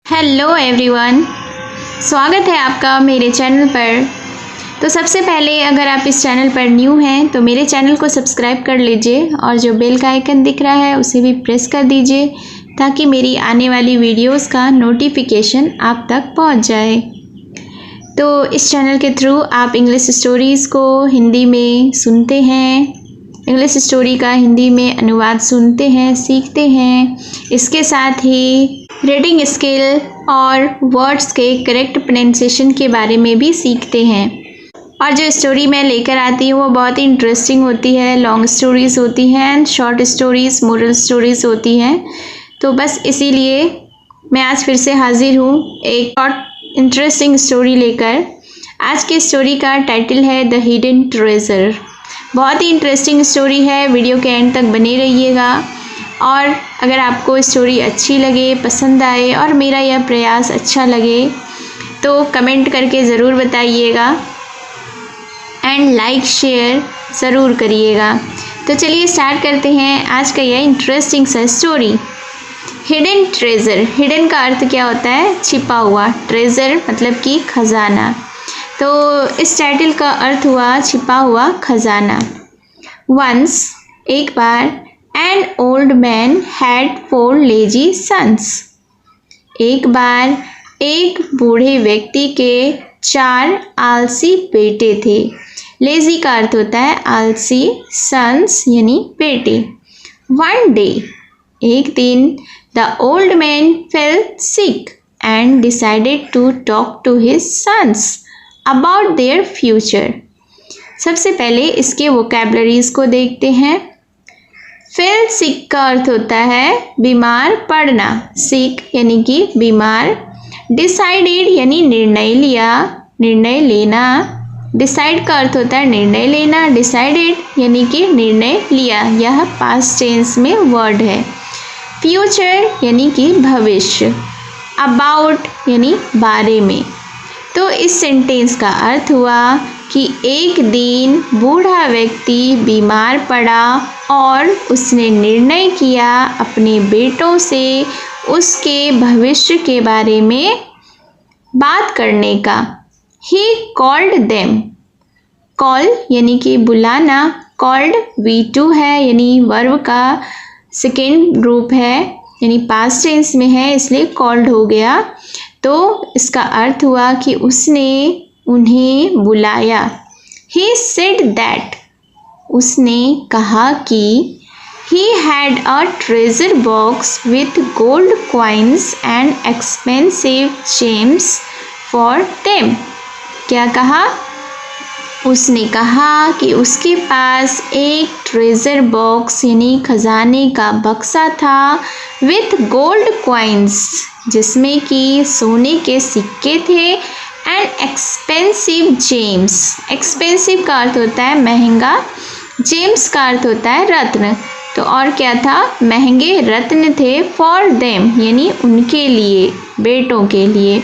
Hello everyone, स्वागत है आपका मेरे चैनल पर। तो सबसे पहले अगर आप इस चैनल पर न्यू हैं तो मेरे चैनल को सब्सक्राइब कर लीजिए और जो बेल का आइकन दिख रहा है उसे भी प्रेस कर दीजिए ताकि मेरी आने वाली वीडियोस का नोटिफिकेशन आप तक पहुंच जाए। तो इस चैनल के थ्रू आप इंग्लिश स्टोरीज़ को हिंदी में सुनते हैं, इंग्लिश स्टोरी का हिंदी में अनुवाद सुनते हैं, सीखते हैं। इसके साथ ही रीडिंग स्किल और वर्ड्स के करेक्ट प्रोनाउंसिएशन के बारे में भी सीखते हैं। और जो स्टोरी मैं लेकर आती हूँ वो बहुत ही इंटरेस्टिंग होती है, लॉन्ग स्टोरीज़ होती हैं and short stories, moral stories होती हैं। तो बस इसीलिए मैं आज फिर से हाजिर हूँ एक शॉर्ट इंटरेस्टिंग स्टोरी लेकर। आज की स्टोरी का टाइटल है द हिडन ट्रेजर। बहुत ही इंटरेस्टिंग स्टोरी है, वीडियो के एंड तक बने रहिएगा। और अगर आपको स्टोरी अच्छी लगे, पसंद आए और मेरा यह प्रयास अच्छा लगे तो कमेंट करके ज़रूर बताइएगा एंड लाइक शेयर ज़रूर करिएगा। तो चलिए स्टार्ट करते हैं आज का यह इंटरेस्टिंग सा स्टोरी। Hidden treasure. हिडन का अर्थ क्या होता है? छिपा हुआ। ट्रेजर मतलब कि खजाना। तो इस टाइटल का अर्थ हुआ छिपा हुआ खजाना। वंस, एक बार, An old man had 4 lazy sons. एक बार एक बूढ़े व्यक्ति के 4 आलसी बेटे थे। लेजी का अर्थ होता है आलसी, सन्स यानी बेटे। One day, एक दिन, the old man felt sick and decided to talk to his sons about their future. सबसे पहले इसके वोकैबुलरीज को देखते हैं। फेल सिक का अर्थ होता है बीमार पड़ना, सिक यानी कि बीमार। डिसाइडेड यानी निर्णय लिया, निर्णय लेना। डिसाइड का अर्थ होता है निर्णय लेना, डिसाइडेड यानी कि निर्णय लिया। यह पास्ट टेंस में वर्ड है। फ्यूचर यानी कि भविष्य। अबाउट यानी बारे में। तो इस सेंटेंस का अर्थ हुआ कि एक दिन बूढ़ा व्यक्ति बीमार पड़ा और उसने निर्णय किया अपने बेटों से उसके भविष्य के बारे में बात करने का। He called them. कॉल यानी कि बुलाना। कॉल्ड V2 है यानी वर्ब का सेकेंड रूप है, यानी पास्ट टेंस में है इसलिए कॉल्ड हो गया। तो इसका अर्थ हुआ कि उसने उन्हें बुलाया। He said that. उसने कहा कि he had a treasure box with gold coins and expensive gems for them. क्या कहा? उसने कहा कि उसके पास एक ट्रेजर बॉक्स यानी खजाने का बक्सा था विथ गोल्ड कॉइन्स, जिसमें कि सोने के सिक्के थे, एंड एक्सपेंसिव जेम्स। एक्सपेंसिव का अर्थ होता है महंगा, जेम्स का अर्थ होता है रत्न। तो और क्या था? महंगे रत्न थे फॉर देम यानी उनके लिए, बेटों के लिए।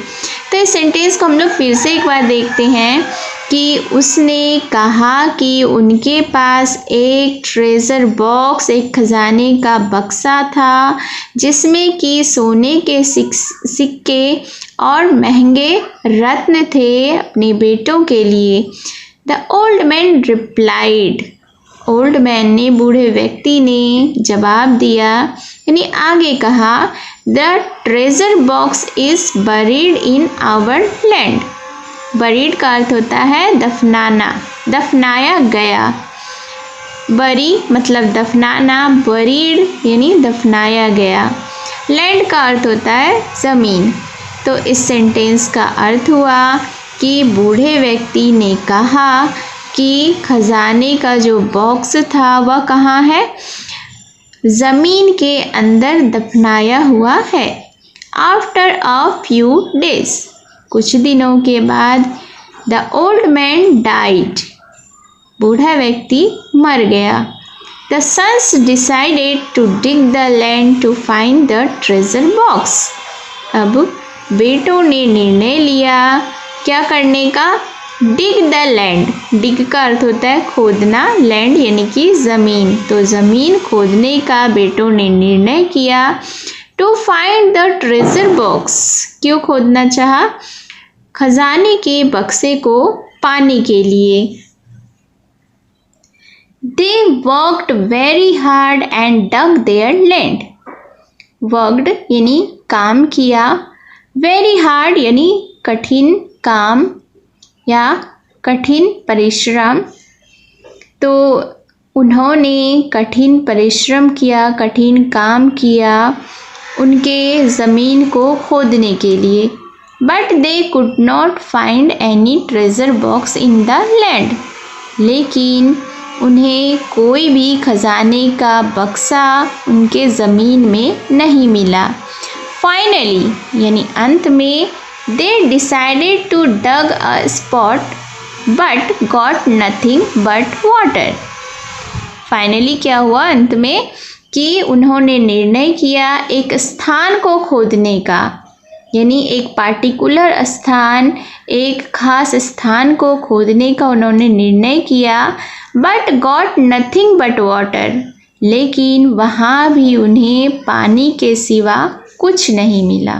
तो इस सेंटेंस को हम लोग फिर से एक बार देखते हैं कि उसने कहा कि उनके पास एक ट्रेजर बॉक्स, एक खजाने का बक्सा था जिसमें कि सोने के सिक्के और महंगे रत्न थे अपने बेटों के लिए। The old man replied. Old man ने, बूढ़े व्यक्ति ने जवाब दिया यानी आगे कहा, the treasure box is buried in our land. Buried का अर्थ होता है दफनाना, दफनाया गया। बरी मतलब दफनाना, बरीड यानी दफनाया गया। लैंड का अर्थ होता है ज़मीन। तो इस सेंटेंस का अर्थ हुआ कि बूढ़े व्यक्ति ने कहा कि खजाने का जो बॉक्स था वह कहाँ है? ज़मीन के अंदर दफनाया हुआ है। आफ्टर अ फ्यू डेज, कुछ दिनों के बाद, द ओल्ड मैन डाइड। बूढ़ा व्यक्ति मर गया। The sons decided to dig the land to find the treasure box. अब बेटों ने निर्णय लिया क्या करने का? डिग द लैंड। डिग का अर्थ होता है खोदना, लैंड यानी कि ज़मीन। तो ज़मीन खोदने का बेटों ने निर्णय किया। To find the treasure box, क्यों खोदना चाहा? खजाने के बक्से को पाने के लिए। They worked very hard and dug their land. Worked यानी काम किया, very hard यानी कठिन काम या कठिन परिश्रम। तो उन्होंने कठिन परिश्रम किया, कठिन काम किया उनके ज़मीन को खोदने के लिए। But they could not find any treasure box in the land. लेकिन उन्हें कोई भी खजाने का बक्सा उनके ज़मीन में नहीं मिला। फाइनली यानी अंत में they decided to dug a spot but got nothing but water. Finally क्या हुआ अंत में कि उन्होंने निर्णय किया एक स्थान को खोदने का, यानी एक पार्टिकुलर स्थान, एक खास स्थान को खोदने का उन्होंने निर्णय किया। But got nothing but water, लेकिन वहाँ भी उन्हें पानी के सिवा कुछ नहीं मिला।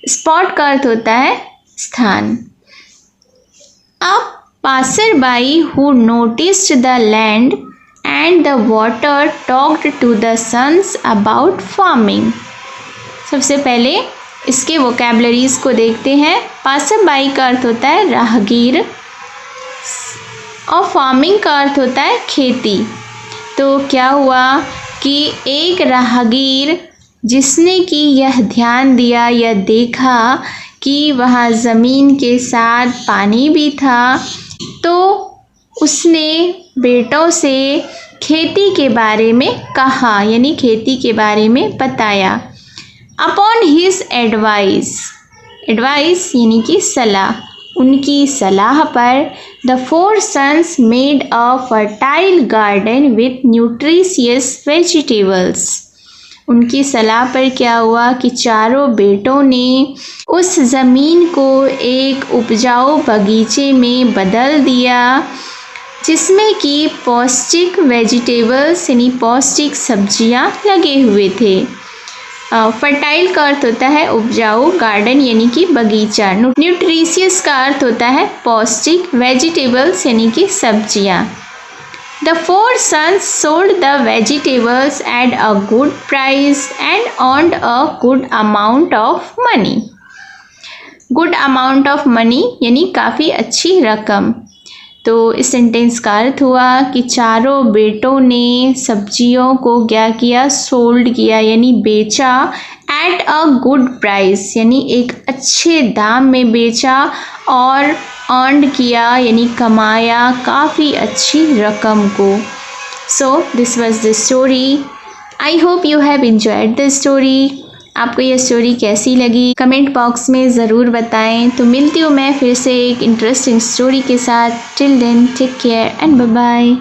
स्पॉट का अर्थ होता है स्थान। A passerby who noticed the land and the water talked to the sons about farming. सबसे पहले इसके वोकैबलरीज को देखते हैं। पासरबाई का अर्थ होता है राहगीर और फार्मिंग का अर्थ होता है खेती। तो क्या हुआ कि एक राहगीर जिसने कि यह ध्यान दिया, यह देखा कि वहाँ ज़मीन के साथ पानी भी था, तो उसने बेटों से खेती के बारे में कहा, यानी खेती के बारे में बताया। अपॉन हिज एडवाइस, एडवाइस यानी कि सलाह, उनकी सलाह पर the four sons made a fertile garden with nutritious vegetables. उनकी सलाह पर क्या हुआ कि चारों बेटों ने उस ज़मीन को एक उपजाऊ बगीचे में बदल दिया जिसमें कि पौष्टिक वेजिटेबल्स यानी पौष्टिक सब्जियां लगे हुए थे। फर्टाइल का अर्थ होता है उपजाऊ, गार्डन यानी कि बगीचा, न्यूट्रिशियस का अर्थ होता है पौष्टिक, वेजिटेबल्स यानी कि सब्जियां। The four sons sold the vegetables at a good price and earned a good amount of money. Good amount of money यानी काफ़ी अच्छी रकम। तो इस सेंटेंस का अर्थ हुआ कि चारों बेटों ने सब्जियों को क्या किया? सोल्ड किया यानी बेचा। एट अ गुड प्राइस यानी एक अच्छे दाम में बेचा और अर्न किया यानी कमाया काफ़ी अच्छी रकम को। So this was the story. I hope you have enjoyed the story. आपको ये स्टोरी कैसी लगी कमेंट बॉक्स में ज़रूर बताएं। तो मिलती हूँ मैं फिर से एक इंटरेस्टिंग स्टोरी के साथ। Till then take care and bye bye.